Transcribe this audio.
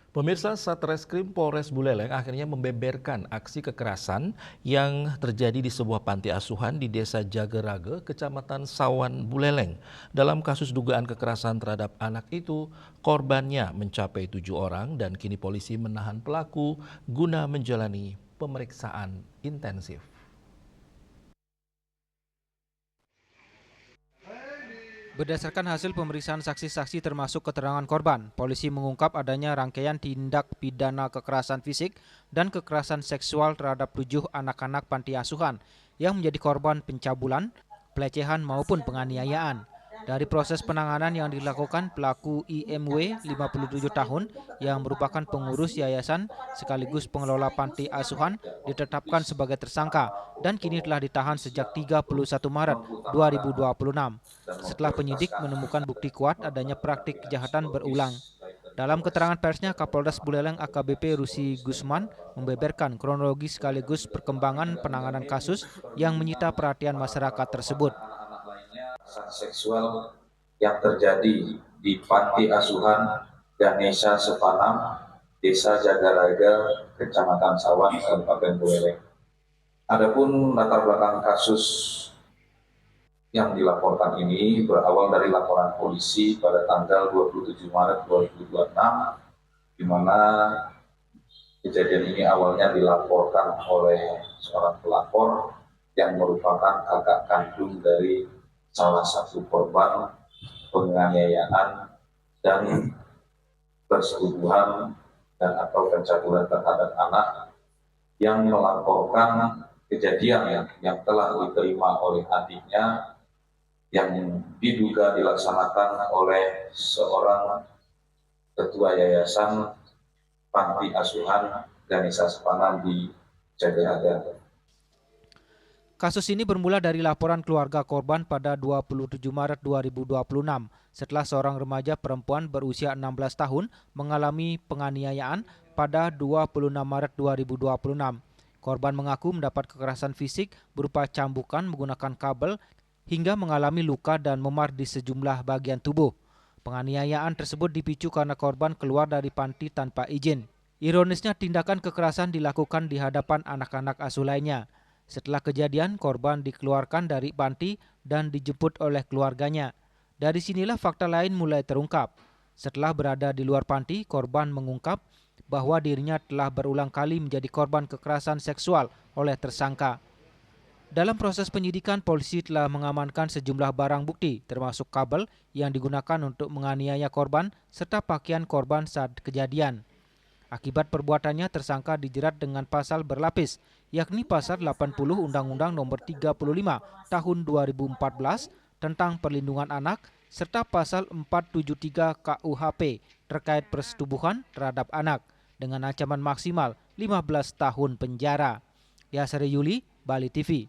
Pemirsa, Satreskrim Polres Buleleng akhirnya membeberkan aksi kekerasan yang terjadi di sebuah panti asuhan di Desa Jagerage, Kecamatan Sawan, Buleleng. Dalam kasus dugaan kekerasan terhadap anak itu, korbannya mencapai 7 orang dan kini polisi menahan pelaku guna menjalani pemeriksaan intensif. Berdasarkan hasil pemeriksaan saksi-saksi termasuk keterangan korban, polisi mengungkap adanya rangkaian tindak pidana kekerasan fisik dan kekerasan seksual terhadap 7 anak-anak panti asuhan yang menjadi korban pencabulan, pelecehan maupun penganiayaan. Dari proses penanganan yang dilakukan, pelaku IMW 57 tahun yang merupakan pengurus yayasan sekaligus pengelola panti asuhan ditetapkan sebagai tersangka dan kini telah ditahan sejak 31 Maret 2026. Setelah penyidik menemukan bukti kuat adanya praktik kejahatan berulang. Dalam keterangan persnya, Kapolres Buleleng AKBP Rusi Gusman membeberkan kronologi sekaligus perkembangan penanganan kasus yang menyita perhatian masyarakat tersebut. Seksual yang terjadi di Panti Asuhan Ganesha Sepanam, Desa Jagaraga, Kecamatan Sawan, Kabupaten Buleleng. Adapun latar belakang kasus yang dilaporkan ini berawal dari laporan polisi pada tanggal 27 Maret 2026, di mana kejadian ini awalnya dilaporkan oleh seorang pelapor yang merupakan kakak kandung dari salah satu korban penganiayaan dan persetubuhan dan atau pencabulan terhadap anak yang melaporkan kejadian yang telah diterima oleh adiknya yang diduga dilaksanakan oleh seorang ketua yayasan panti asuhan Ganesha Sepanam di Jagarada. Kasus ini bermula dari laporan keluarga korban pada 27 Maret 2026 setelah seorang remaja perempuan berusia 16 tahun mengalami penganiayaan pada 26 Maret 2026. Korban mengaku mendapat kekerasan fisik berupa cambukan menggunakan kabel hingga mengalami luka dan memar di sejumlah bagian tubuh. Penganiayaan tersebut dipicu karena korban keluar dari panti tanpa izin. Ironisnya, tindakan kekerasan dilakukan di hadapan anak-anak asuh lainnya. Setelah kejadian, korban dikeluarkan dari panti dan dijemput oleh keluarganya. Dari sinilah fakta lain mulai terungkap. Setelah berada di luar panti, korban mengungkap bahwa dirinya telah berulang kali menjadi korban kekerasan seksual oleh tersangka. Dalam proses penyidikan, polisi telah mengamankan sejumlah barang bukti, termasuk kabel yang digunakan untuk menganiaya korban serta pakaian korban saat kejadian. Akibat perbuatannya, tersangka dijerat dengan pasal berlapis, yakni pasal 80 Undang-Undang Nomor 35 Tahun 2014 tentang Perlindungan Anak serta pasal 473 KUHP terkait persetubuhan terhadap anak dengan ancaman maksimal 15 tahun penjara. Yasri Yuli, Bali TV.